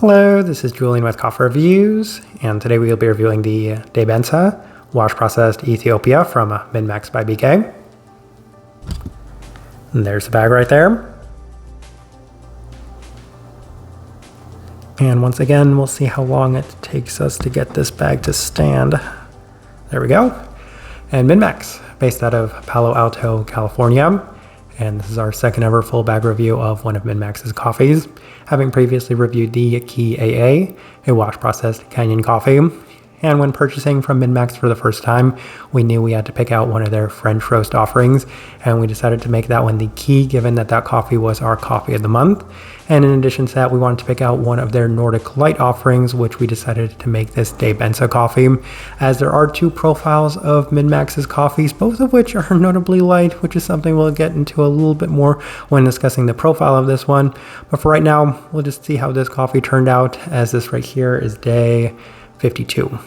Hello, this is Julian with Coffee Reviews, and today we will be reviewing the Daye Bensa wash processed Ethiopia from Minmax by BK. And there's the bag right there. And once again, we'll see how long it takes us to get this bag to stand. There we go. And Minmax, based out of Palo Alto, California. And this is our second ever full bag review of one of Minmax's coffees, having previously reviewed the Key AA, a wash processed Kenyan coffee. And when purchasing from Minmax for the first time, we knew we had to pick out one of their French roast offerings, and we decided to make that one the key, given that that coffee was our coffee of the month. And in addition to that, we wanted to pick out one of their Nordic Light offerings, which we decided to make this Daye Bensa coffee, as there are two profiles of Minmax's coffees, both of which are notably light, which is something we'll get into a little bit more when discussing the profile of this one. But for right now, we'll just see how this coffee turned out, as this right here is day 52.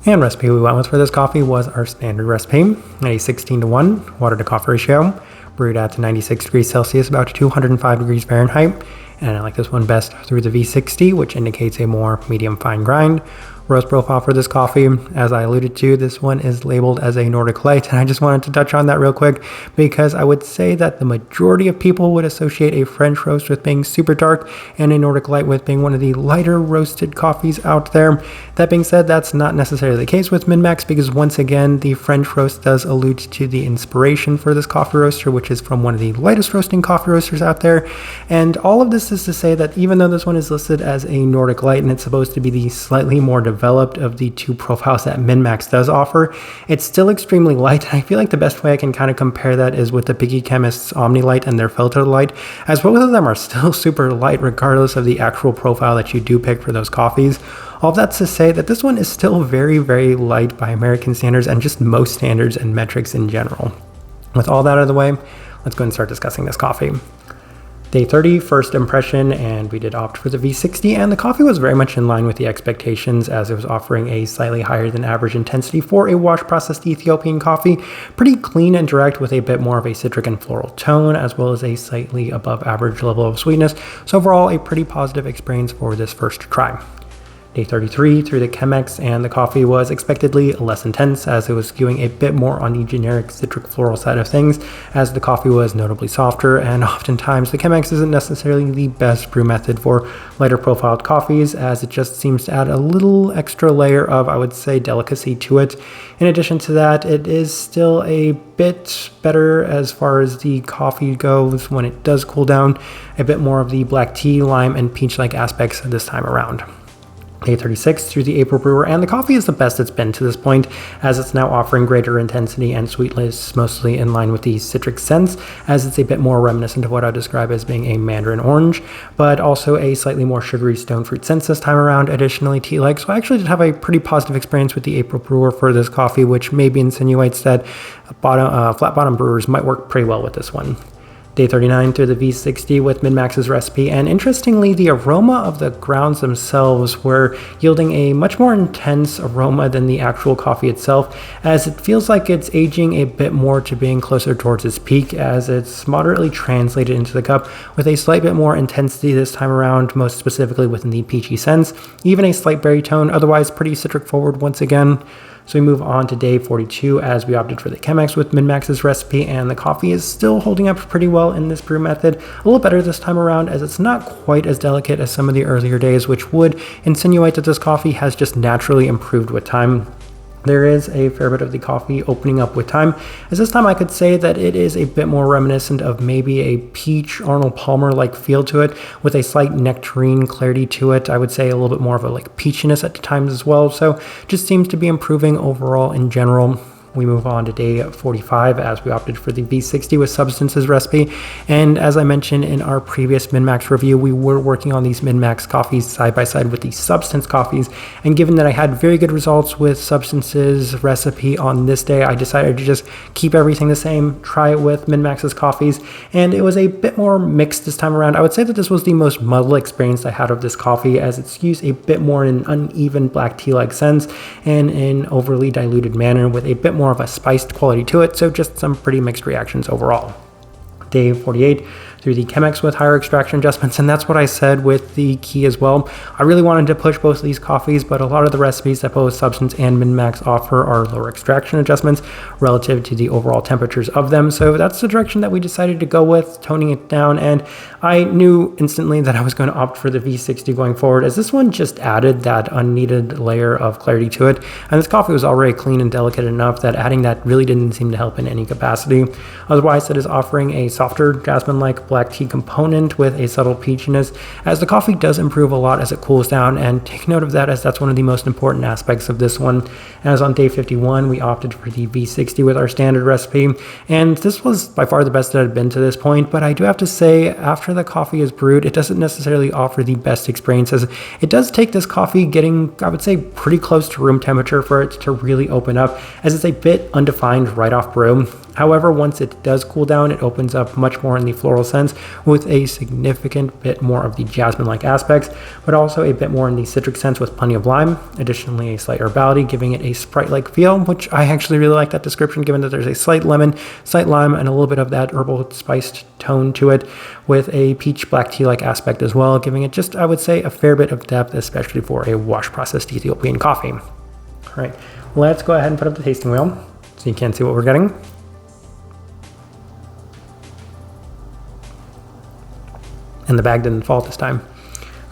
And recipe we went with for this coffee was our standard recipe, at a 16:1 water to coffee ratio, brewed at 96 degrees Celsius, about 205 degrees Fahrenheit. And I like this one best through the V60, which indicates a more medium fine grind. Roast profile for this coffee, as I alluded to, this one is labeled as a Nordic Light, and I just wanted to touch on that real quick because I would say that the majority of people would associate a French roast with being super dark and a Nordic Light with being one of the lighter roasted coffees out there. That being said, that's not necessarily the case with Minmax, because once again, the French roast does allude to the inspiration for this coffee roaster, which is from one of the lightest roasting coffee roasters out there. And all of this is to say that even though this one is listed as a Nordic Light and it's supposed to be the slightly more developed of the two profiles that Minmax does offer, it's still extremely light. And I feel like the best way I can kind of compare that is with the Picky Chemist's Omni Light and their Filter Light, as both of them are still super light regardless of the actual profile that you do pick for those coffees. All of that's to say that this one is still very, very light by American standards and just most standards and metrics in general. With all that out of the way, let's go and start discussing this coffee. Day 30, first impression, and we did opt for the V60, and the coffee was very much in line with the expectations, as it was offering a slightly higher than average intensity for a wash processed Ethiopian coffee. Pretty clean and direct with a bit more of a citric and floral tone, as well as a slightly above average level of sweetness. So overall, a pretty positive experience for this first try. Day 33 through the Chemex, and the coffee was expectedly less intense, as it was skewing a bit more on the generic citric floral side of things, as the coffee was notably softer, and oftentimes the Chemex isn't necessarily the best brew method for lighter profiled coffees, as it just seems to add a little extra layer of, I would say, delicacy to it. In addition to that, it is still a bit better as far as the coffee goes when it does cool down, a bit more of the black tea, lime, and peach-like aspects this time around. Day 36 through the April brewer, and the coffee is the best it's been to this point, as it's now offering greater intensity and sweetness, mostly in line with the citric scents, as it's a bit more reminiscent of what I describe as being a mandarin orange, but also a slightly more sugary stone fruit sense this time around, additionally tea-like. So I actually did have a pretty positive experience with the April brewer for this coffee, which maybe insinuates that flat bottom brewers might work pretty well with this one. Day 39 through the V60 with Minmax's recipe, and interestingly, the aroma of the grounds themselves were yielding a much more intense aroma than the actual coffee itself, as it feels like it's aging a bit more to being closer towards its peak, as it's moderately translated into the cup with a slight bit more intensity this time around, most specifically within the peachy sense, even a slight berry tone, otherwise pretty citric forward once again. So we move on to day 42, as we opted for the Chemex with Minmax's recipe, and the coffee is still holding up pretty well in this brew method. A little better this time around, as it's not quite as delicate as some of the earlier days, which would insinuate that this coffee has just naturally improved with time. There is a fair bit of the coffee opening up with time, as this time I could say that it is a bit more reminiscent of maybe a peach Arnold Palmer-like feel to it, with a slight nectarine clarity to it. I would say a little bit more of a peachiness at times as well, so just seems to be improving overall in general. We move on to day 45, as we opted for the V60 with Substance's recipe. And as I mentioned in our previous Minmax review, we were working on these Minmax coffees side by side with the Substance coffees. And given that I had very good results with Substance's recipe on this day, I decided to just keep everything the same, try it with Minmax's coffees. And it was a bit more mixed this time around. I would say that this was the most muddled experience I had of this coffee, as it's used a bit more in an uneven black tea-like sense and in an overly diluted manner with a bit more of a spiced quality to it, so just some pretty mixed reactions overall. day 48 through the Chemex with higher extraction adjustments, and that's what I said with the key as well. I really wanted to push both of these coffees, but a lot of the recipes that both Substance and Minmax offer are lower extraction adjustments relative to the overall temperatures of them, so that's the direction that we decided to go with, toning it down, and I knew instantly that I was going to opt for the V60 going forward, as this one just added that unneeded layer of clarity to it, and this coffee was already clean and delicate enough that adding that really didn't seem to help in any capacity. Otherwise, it is offering a softer jasmine-like black tea component with a subtle peachiness, as the coffee does improve a lot as it cools down, and take note of that as that's one of the most important aspects of this one. As on day 51, we opted for the V60 with our standard recipe, and this was by far the best that had been to this point, but I do have to say, after the coffee is brewed, it doesn't necessarily offer the best experience, as it does take this coffee getting, I would say, pretty close to room temperature for it to really open up, as it's a bit undefined right off brew. However, once it does cool down, it opens up much more in the floral sense with a significant bit more of the jasmine-like aspects, but also a bit more in the citric sense with plenty of lime. Additionally, a slight herbality, giving it a Sprite-like feel, which I actually really like that description, given that there's a slight lemon, slight lime, and a little bit of that herbal spiced tone to it, with a peach black tea-like aspect as well, giving it just, I would say, a fair bit of depth, especially for a wash-processed Ethiopian coffee. All right, let's go ahead and put up the tasting wheel so you can see what we're getting. And the bag didn't fall this time.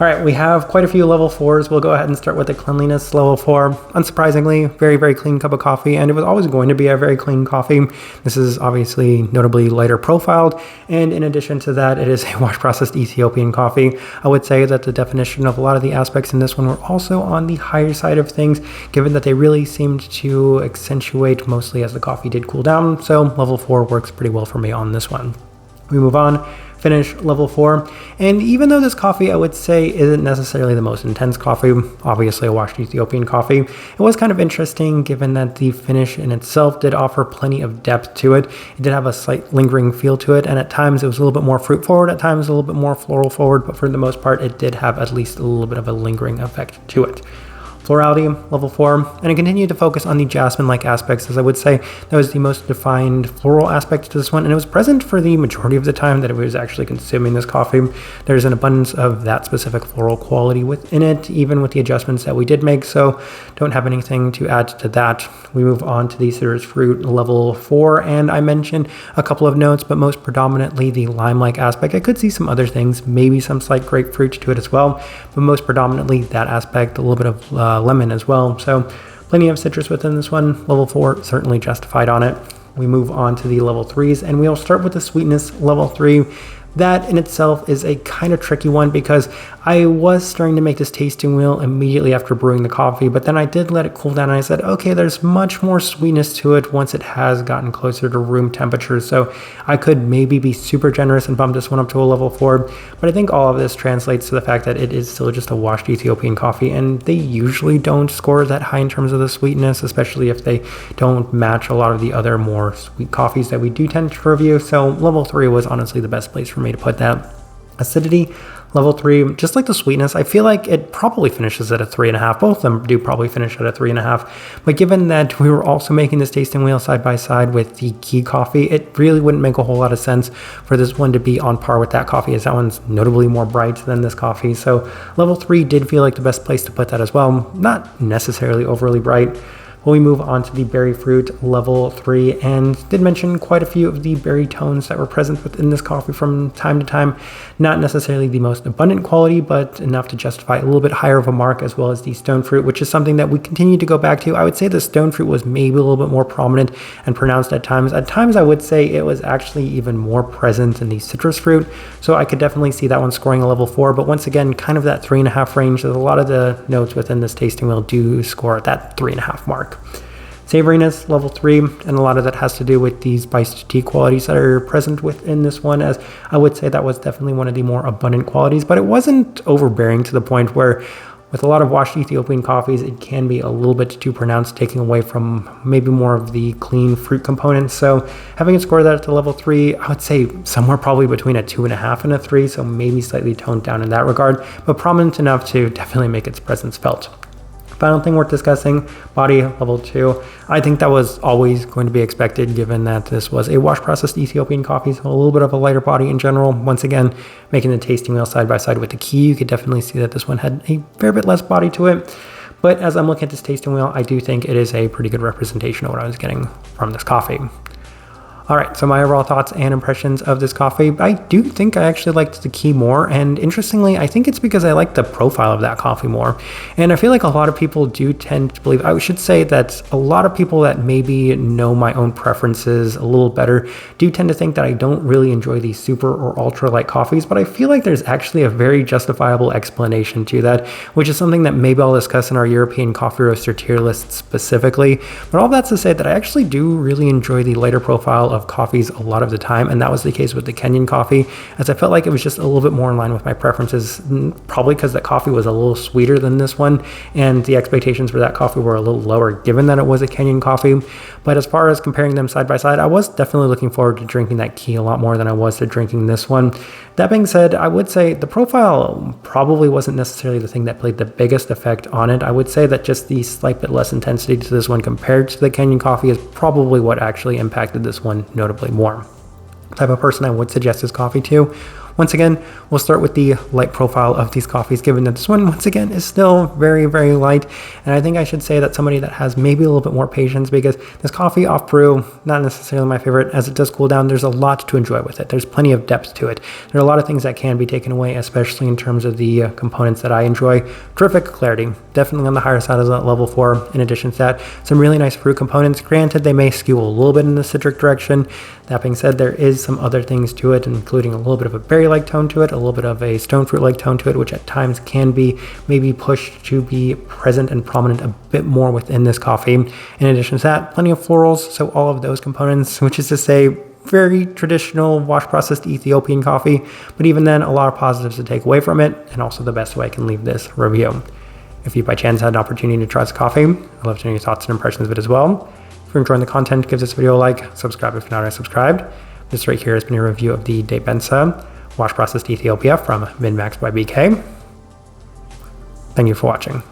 All right, we have quite a few level 4s. We'll go ahead and start with the cleanliness level 4. Unsurprisingly, very, very clean cup of coffee, and it was always going to be a very clean coffee. This is obviously notably lighter profiled, and in addition to that, it is a wash processed Ethiopian coffee. I would say that the definition of a lot of the aspects in this one were also on the higher side of things, given that they really seemed to accentuate mostly as the coffee did cool down, so level 4 works pretty well for me on this one. We move on. Finish level 4, and even though this coffee I would say isn't necessarily the most intense coffee, obviously a washed Ethiopian coffee, it was kind of interesting given that the finish in itself did offer plenty of depth to it. It did have a slight lingering feel to it, and at times it was a little bit more fruit forward, at times a little bit more floral forward, but for the most part it did have at least a little bit of a lingering effect to it. Florality, level 4, and I continued to focus on the jasmine-like aspects, as I would say that was the most defined floral aspect to this one, and it was present for the majority of the time that it was actually consuming this coffee. There's an abundance of that specific floral quality within it, even with the adjustments that we did make, so don't have anything to add to that. We move on to the citrus fruit level 4, and I mentioned a couple of notes, but most predominantly the lime-like aspect. I could see some other things, maybe some slight grapefruit to it as well, but most predominantly that aspect, a little bit of lemon as well, so plenty of citrus within this one. Level 4 certainly justified on it. We move on to the level 3s, and we'll start with the sweetness level 3. That in itself is a kind of tricky one because I was starting to make this tasting wheel immediately after brewing the coffee, but then I did let it cool down and I said, okay, there's much more sweetness to it once it has gotten closer to room temperature, so I could maybe be super generous and bump this one up to a level 4, but I think all of this translates to the fact that it is still just a washed Ethiopian coffee, and they usually don't score that high in terms of the sweetness, especially if they don't match a lot of the other more sweet coffees that we do tend to review, so level 3 was honestly the best place for me to put that. Acidity, level 3, just like the sweetness, I feel like it probably finishes at a 3.5. Both of them do probably finish at a 3.5. But given that we were also making this tasting wheel side by side with the key coffee, it really wouldn't make a whole lot of sense for this one to be on par with that coffee, as that one's notably more bright than this coffee. So level 3 did feel like the best place to put that as well. Not necessarily overly bright. We move on to the berry fruit level 3, and did mention quite a few of the berry tones that were present within this coffee from time to time. Not necessarily the most abundant quality, but enough to justify a little bit higher of a mark, as well as the stone fruit, which is something that we continue to go back to. I would say the stone fruit was maybe a little bit more prominent and pronounced at times. At times I would say it was actually even more present in the citrus fruit, so I could definitely see that one scoring a level 4, but once again, kind of that 3.5 range. There's a lot of the notes within this tasting wheel do score at that 3.5 mark. Savoriness, level 3, and a lot of that has to do with these spiced tea qualities that are present within this one, as I would say that was definitely one of the more abundant qualities, but it wasn't overbearing to the point where with a lot of washed Ethiopian coffees, it can be a little bit too pronounced, taking away from maybe more of the clean fruit components. So having it score that at the level 3, I would say somewhere probably between a 2.5 and a 3, so maybe slightly toned down in that regard, but prominent enough to definitely make its presence felt. Final thing worth discussing, body level 2. I think that was always going to be expected given that this was a wash processed Ethiopian coffee, so a little bit of a lighter body in general. Once again, making the tasting wheel side by side with the key, you could definitely see that this one had a fair bit less body to it. But as I'm looking at this tasting wheel, I do think it is a pretty good representation of what I was getting from this coffee. All right, so my overall thoughts and impressions of this coffee. I do think I actually liked the key more, and interestingly, I think it's because I like the profile of that coffee more. And I feel like a lot of people do tend to believe, I should say that a lot of people that maybe know my own preferences a little better do tend to think that I don't really enjoy these super or ultra light coffees, but I feel like there's actually a very justifiable explanation to that, which is something that maybe I'll discuss in our European coffee roaster tier list specifically. But all that's to say that I actually do really enjoy the lighter profile of coffees a lot of the time, and that was the case with the Kenyan coffee, as I felt like it was just a little bit more in line with my preferences, probably because that coffee was a little sweeter than this one, and the expectations for that coffee were a little lower given that it was a Kenyan coffee. But as far as comparing them side by side, I was definitely looking forward to drinking that key a lot more than I was to drinking this one. That being said, I would say the profile probably wasn't necessarily the thing that played the biggest effect on it. I would say that just the slight bit less intensity to this one compared to the Kenyan coffee is probably what actually impacted this one notably more. The type of person I would suggest this coffee to. Once again, we'll start with the light profile of these coffees, given that this one, once again, is still very, very light. And I think I should say that somebody that has maybe a little bit more patience, because this coffee off brew, not necessarily my favorite. As it does cool down, there's a lot to enjoy with it. There's plenty of depth to it. There are a lot of things that can be taken away, especially in terms of the components that I enjoy. Terrific clarity, definitely on the higher side of that level 4. In addition to that, some really nice fruit components. Granted, they may skew a little bit in the citric direction. That being said, there is some other things to it, including a little bit of a berry-like tone to it, a little bit of a stone fruit-like tone to it, which at times can be maybe pushed to be present and prominent a bit more within this coffee. In addition to that, plenty of florals, so all of those components, which is to say, very traditional wash-processed Ethiopian coffee, but even then, a lot of positives to take away from it, and also the best way I can leave this review. If you by chance had an opportunity to try this coffee, I'd love to know your thoughts and impressions of it as well. If you're enjoying the content, give this video a like, subscribe if you're not already subscribed. This right here has been a review of the Daye Bensa Wash Processed Ethiopia from Minmax by BK. Thank you for watching.